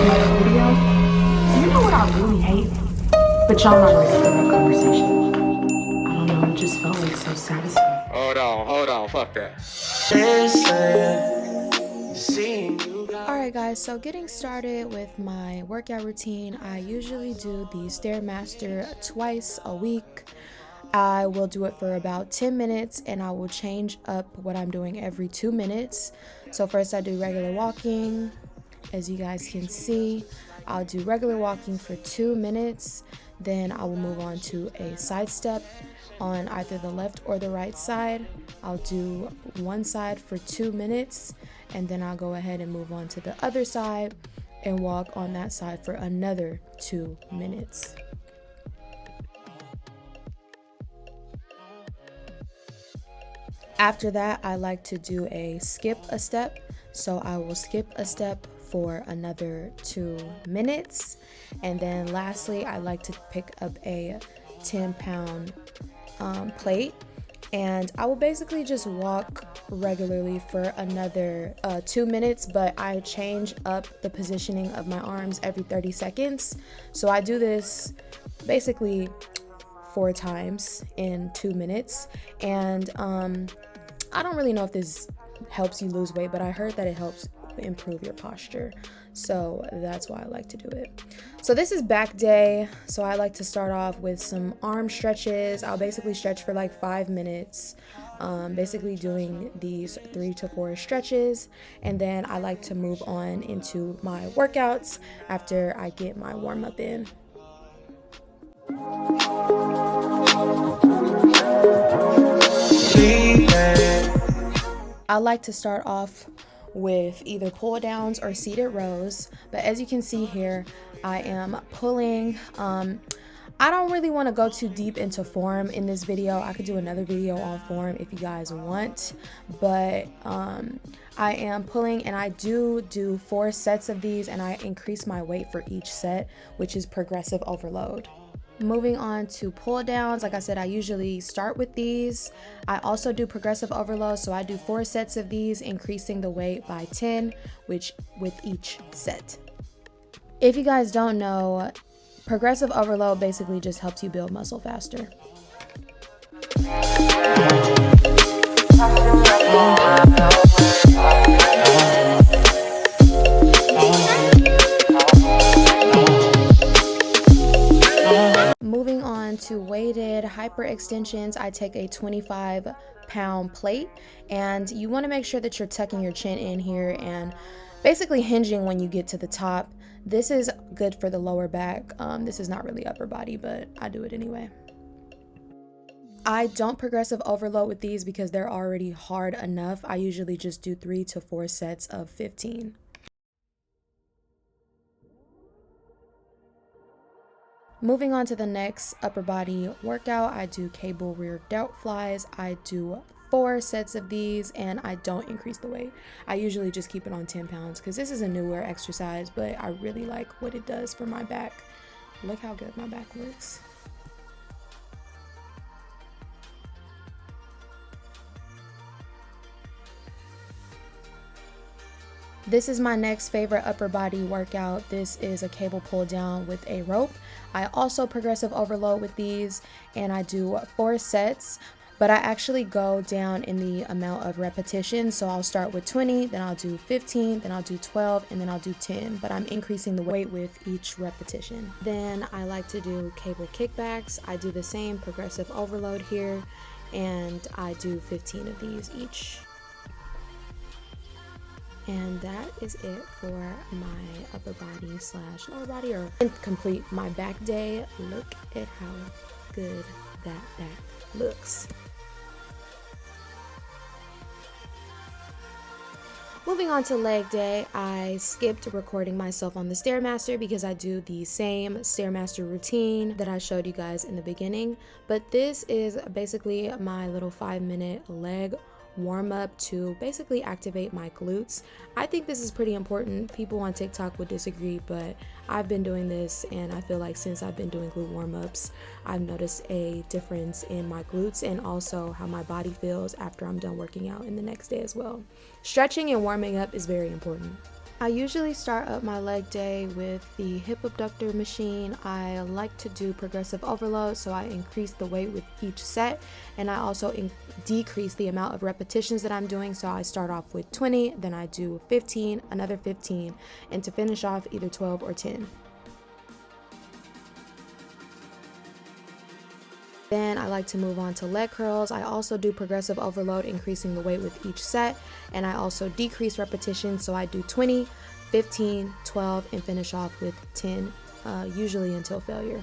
to my video. You know what I really hate? But y'all not ready for that conversation. I don't know, it just felt like so satisfying. Hold on, fuck that. Alright guys, so getting started with my workout routine, I usually do the Stairmaster twice a week. I will do it for about 10 minutes and I will change up what I'm doing every 2 minutes. So first I do regular walking. As you guys can see, I'll do regular walking for 2 minutes. Then I will move on to a side step on either the left or the right side. I'll do one side for 2 minutes and then I'll go ahead and move on to the other side and walk on that side for another 2 minutes. After that, I like to do a skip a step. So I will skip a step for another 2 minutes. And then lastly, I like to pick up a 10-pound plate. And I will basically just walk regularly for another 2 minutes, but I change up the positioning of my arms every 30 seconds. So I do this basically 4 times in 2 minutes. And I don't really know if this helps you lose weight, but I heard that it helps improve your posture. So that's why I like to do it. So this is back day. So I like to start off with some arm stretches. I'll basically stretch for like 5 minutes, basically doing these 3 to 4 stretches. And then I like to move on into my workouts after I get my warm up in. I like to start off with either pull downs or seated rows, but as you can see here, I am pulling. I don't really want to go too deep into form in this video. I could do another video on form if you guys want, but I am pulling and I do 4 sets of these and I increase my weight for each set, which is progressive overload. Moving on to pull downs, like I said, I usually start with these. I also do progressive overload, so I do 4 sets of these, increasing the weight by 10, which with each set. If you guys don't know, progressive overload basically just helps you build muscle faster. Moving on to weighted hyperextensions, I take a 25-pound plate, and you want to make sure that you're tucking your chin in here and basically hinging when you get to the top. This is good for the lower back. This is not really upper body, but I do it anyway. I don't progressive overload with these because they're already hard enough. I usually just do 3 to 4 sets of 15. Moving on to the next upper body workout, I do cable rear delt flies. I do 4 sets of these and I don't increase the weight. I usually just keep it on 10 pounds because this is a newer exercise, but I really like what it does for my back. Look how good my back looks. This is my next favorite upper body workout. This is a cable pull down with a rope. I also progressive overload with these and I do 4 sets, but I actually go down in the amount of repetitions. So I'll start with 20, then I'll do 15, then I'll do 12, and then I'll do 10, but I'm increasing the weight with each repetition. Then I like to do cable kickbacks. I do the same progressive overload here and I do 15 of these each. And that is it for my upper body / lower body, or complete my back day. Look at how good that back looks. Moving on to leg day, I skipped recording myself on the Stairmaster because I do the same Stairmaster routine that I showed you guys in the beginning. But this is basically my little 5-minute leg warm up to basically activate my glutes. I think this is pretty important. People on TikTok would disagree, but I've been doing this and I feel like since I've been doing glute warm-ups, I've noticed a difference in my glutes and also how my body feels after I'm done working out in the next day as well. Stretching and warming up is very important. I usually start up my leg day with the hip abductor machine. I like to do progressive overload, so I increase the weight with each set, and I also decrease the amount of repetitions that I'm doing. So I start off with 20, then I do 15, another 15, and to finish off either 12 or 10. Then I like to move on to leg curls. I also do progressive overload, increasing the weight with each set, and I also decrease repetitions, so I do 20, 15, 12, and finish off with 10, usually until failure.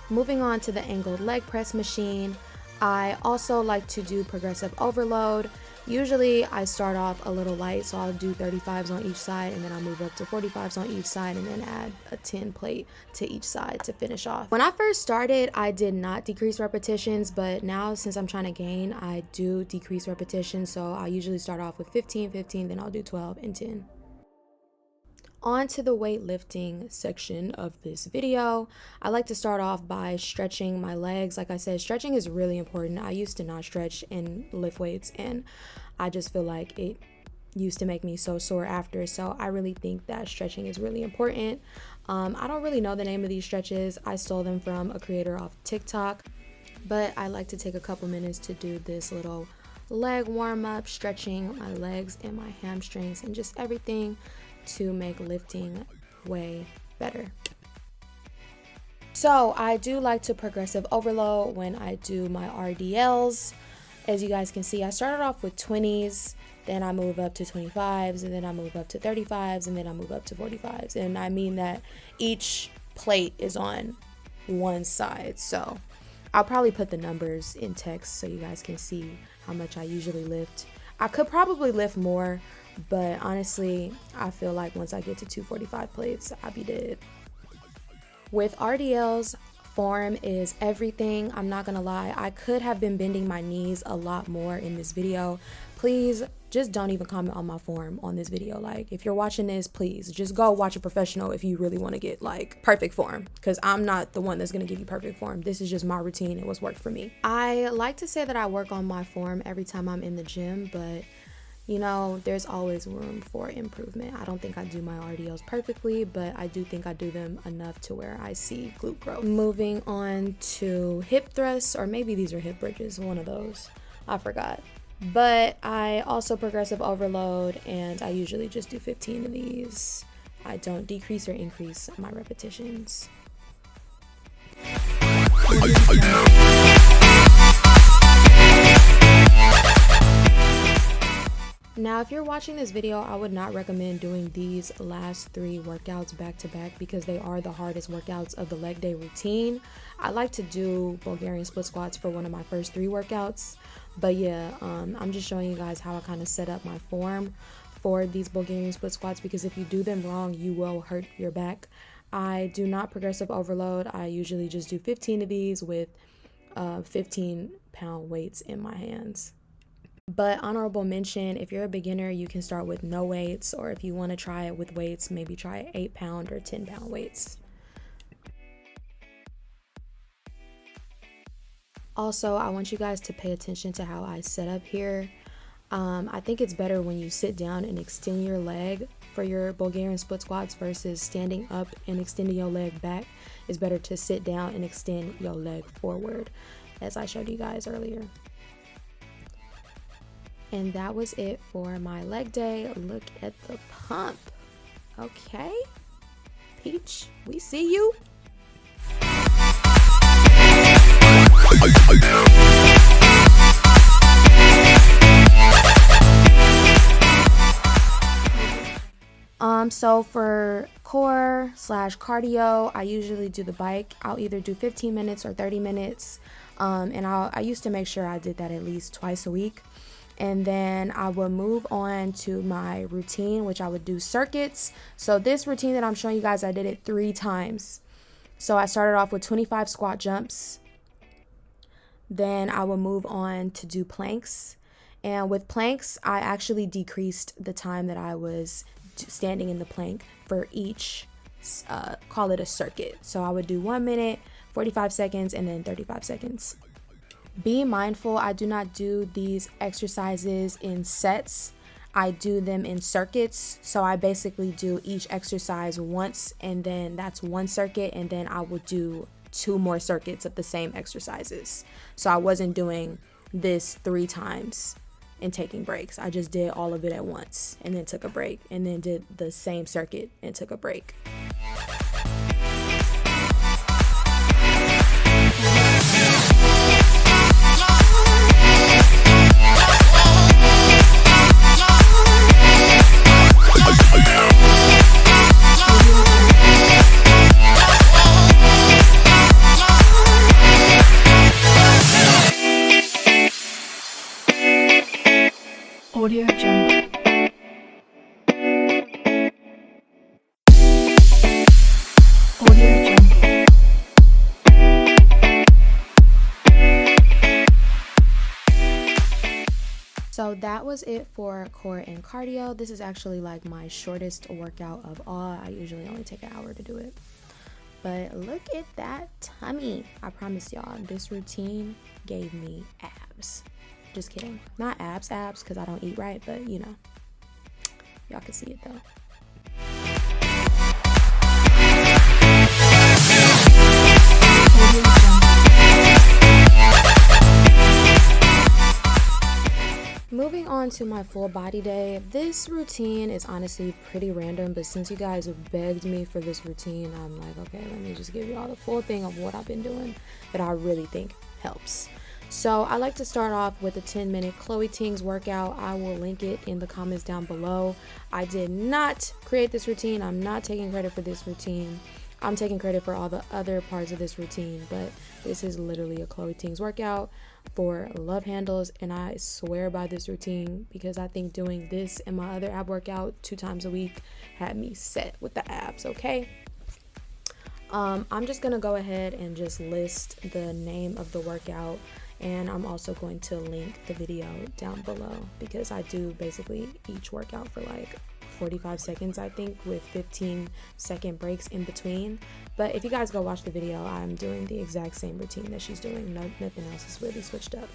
Moving on to the angled leg press machine, I also like to do progressive overload. Usually I start off a little light, so I'll do 35s on each side, and then I'll move up to 45s on each side, and then add a 10 plate to each side to finish off. When I first started, I did not decrease repetitions, but now since I'm trying to gain, I do decrease repetitions, so I usually start off with 15, 15, then I'll do 12 and 10. On to the weightlifting section of this video. I like to start off by stretching my legs. Like I said, stretching is really important. I used to not stretch and lift weights, and I just feel like it used to make me so sore after. So I really think that stretching is really important. I don't really know the name of these stretches. I stole them from a creator off TikTok, but I like to take a couple minutes to do this little leg warm-up, stretching my legs and my hamstrings and just everything to make lifting way better. So I do like to progressive overload when I do my RDLs. As you guys can see, I started off with 20s, then I move up to 25s, and then I move up to 35s, and then I move up to 45s. And I mean that each plate is on one side. So I'll probably put the numbers in text so you guys can see how much I usually lift. I could probably lift more, but honestly, I feel like once I get to 245 plates, I'll be dead. With RDLs, form is everything. I'm not gonna lie, I could have been bending my knees a lot more in this video. Please just don't even comment on my form on this video. Like, if you're watching this, please just go watch a professional if you really want to get like perfect form, because I'm not the one that's gonna give you perfect form. This is just my routine and what's worked for me. I like to say that I work on my form every time I'm in the gym, but you know, there's always room for improvement. I don't think I do my RDLs perfectly, but I do think I do them enough to where I see glute growth. Moving on to hip thrusts, or maybe these are hip bridges, one of those. I forgot. But I also progressive overload, and I usually just do 15 of these. I don't decrease or increase my repetitions. Now, if you're watching this video, I would not recommend doing these last 3 workouts back to back because they are the hardest workouts of the leg day routine. I like to do Bulgarian split squats for one of my first 3 workouts. But yeah, I'm just showing you guys how I kind of set up my form for these Bulgarian split squats, because if you do them wrong, you will hurt your back. I do not progressive overload. I usually just do 15 of these with 15-pound weights in my hands. But honorable mention, if you're a beginner, you can start with no weights, or if you want to try it with weights, maybe try 8-pound or 10-pound weights. Also, I want you guys to pay attention to how I set up here. I think it's better when you sit down and extend your leg for your Bulgarian split squats versus standing up and extending your leg back. It's better to sit down and extend your leg forward, as I showed you guys earlier. And that was it for my leg day. Look at the pump. Okay, Peach, we see you. So for core / cardio, I usually do the bike. I'll either do 15 minutes or 30 minutes. And I used to make sure I did that at least twice a week. And then I will move on to my routine, which I would do circuits. So this routine that I'm showing you guys, I did it 3 times. So I started off with 25 squat jumps. Then I will move on to do planks. And with planks, I actually decreased the time that I was standing in the plank for each, call it a circuit. So I would do 1 minute, 45 seconds, and then 35 seconds. Be mindful, I do not do these exercises in sets. I do them in circuits. So I basically do each exercise once, and then that's one circuit, and then I will do 2 more circuits of the same exercises. So I wasn't doing this 3 times and taking breaks. I just did all of it at once and then took a break, and then did the same circuit and took a break. Audio Jungle. Audio Jungle. So that was it for core and cardio. This is actually like my shortest workout of all. I usually only take an hour to do it. But look at that tummy. I promise y'all, this routine gave me abs. Just kidding. Not abs, because I don't eat right, but you know, y'all can see it though. Moving on to my full body day. This routine is honestly pretty random, but since you guys have begged me for this routine, I'm like, okay, let me just give you all the full thing of what I've been doing that I really think helps. So I like to start off with a 10-minute Chloe Ting's workout. I will link it in the comments down below. I did not create this routine. I'm not taking credit for this routine. I'm taking credit for all the other parts of this routine, but this is literally a Chloe Ting's workout for love handles, and I swear by this routine because I think doing this and my other ab workout 2 times a week had me set with the abs, okay? I'm just gonna go ahead and just list the name of the workout, and I'm also going to link the video down below because I do basically each workout for like 45 seconds, I think, with 15-second breaks in between. But if you guys go watch the video, I'm doing the exact same routine that she's doing. Nothing else is really switched up.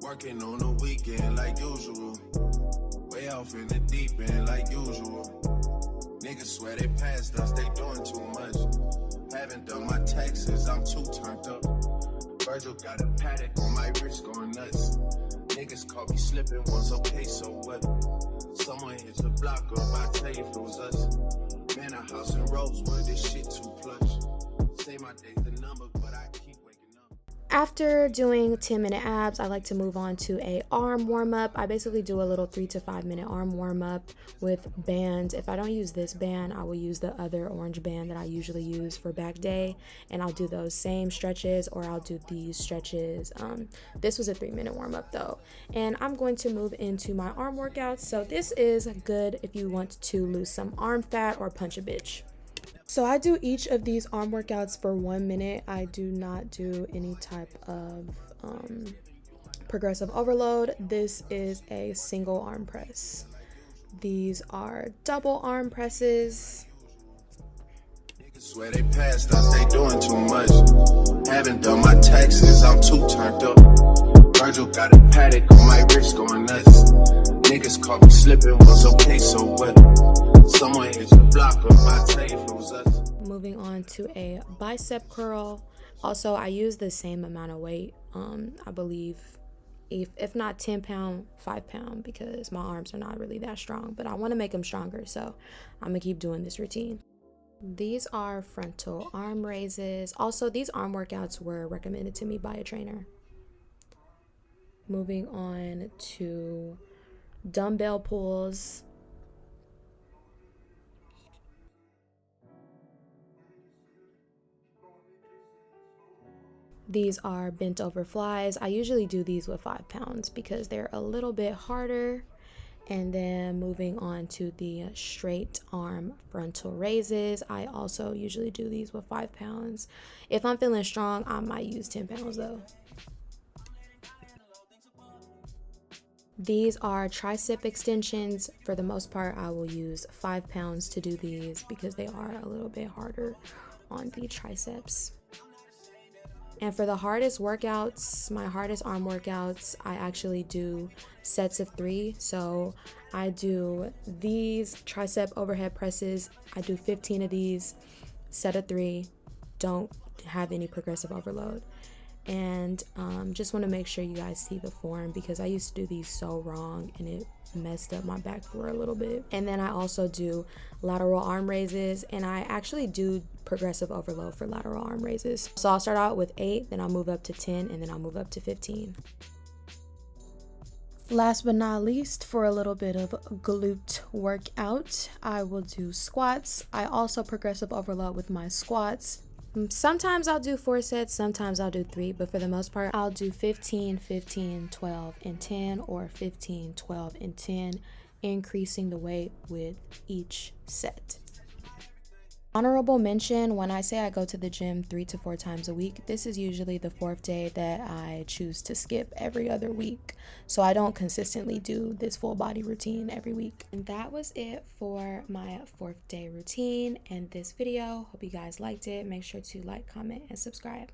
Working on the weekend like usual. Way off in the deep end like usual. Niggas swear they passed us, they doing too much. Haven't done my taxes, I'm too turned up. Virgil got a paddock on my wrist going nuts. Niggas caught me slipping once, okay, so what? Someone hit the block up, I tell you if it was us. Man, a house in Rosewood, this shit too plush. Say my day's the number, but I keep waking up. After doing 10-minute abs, I like to move on to a arm warm-up. I basically do a little 3 to 5 minute arm warm-up with bands. If I don't use this band, I will use the other orange band that I usually use for back day, and I'll do those same stretches, or I'll do these stretches. This was a 3-minute warm-up though, and I'm going to move into my arm workouts. So this is good if you want to lose some arm fat or punch a bitch. So I do each of these arm workouts for 1 minute. I do not do any type of progressive overload. This is a single arm press. These are double arm presses. Niggas swear they passed us, they doing too much. Haven't done my taxes, I'm too turned up. Virgil got a paddock on my wrist going nuts. Niggas caught me slipping once, okay, so what? Someone hit the block up, I tell you if it was us. Moving on to a bicep curl. Also, I use the same amount of weight. I believe if not 10 pound, 5 pound, because my arms are not really that strong, but I want to make them stronger. So I'm gonna keep doing this routine. These are frontal arm raises. Also, these arm workouts were recommended to me by a trainer. Moving on to dumbbell pulls. These are bent over flies. I usually do these with 5 pounds because they're a little bit harder. And then moving on to the straight arm frontal raises. I also usually do these with 5 pounds. If I'm feeling strong, I might use 10 pounds though. These are tricep extensions. For the most part, I will use 5 pounds to do these because they are a little bit harder on the triceps. And for the hardest workouts, my hardest arm workouts, I actually do sets of 3. So I do these tricep overhead presses. I do 15 of these, set of 3. Don't have any progressive overload. And just want to make sure you guys see the form because I used to do these so wrong and it messed up my back for a little bit. And then I also do lateral arm raises, and I actually do progressive overload for lateral arm raises. So I'll start out with 8, then I'll move up to 10, and then I'll move up to 15. Last but not least, for a little bit of glute workout, I will do squats. I also progressive overload with my squats. Sometimes I'll do 4 sets, sometimes I'll do 3, but for the most part, I'll do 15, 15, 12, and 10, or 15, 12, and 10, increasing the weight with each set. Honorable mention, when I say I go to the gym 3 to 4 times a week, this is usually the 4th day that I choose to skip every other week. So I don't consistently do this full body routine every week. And that was it for my 4th day routine and this video. Hope you guys liked it. Make sure to like, comment, and subscribe.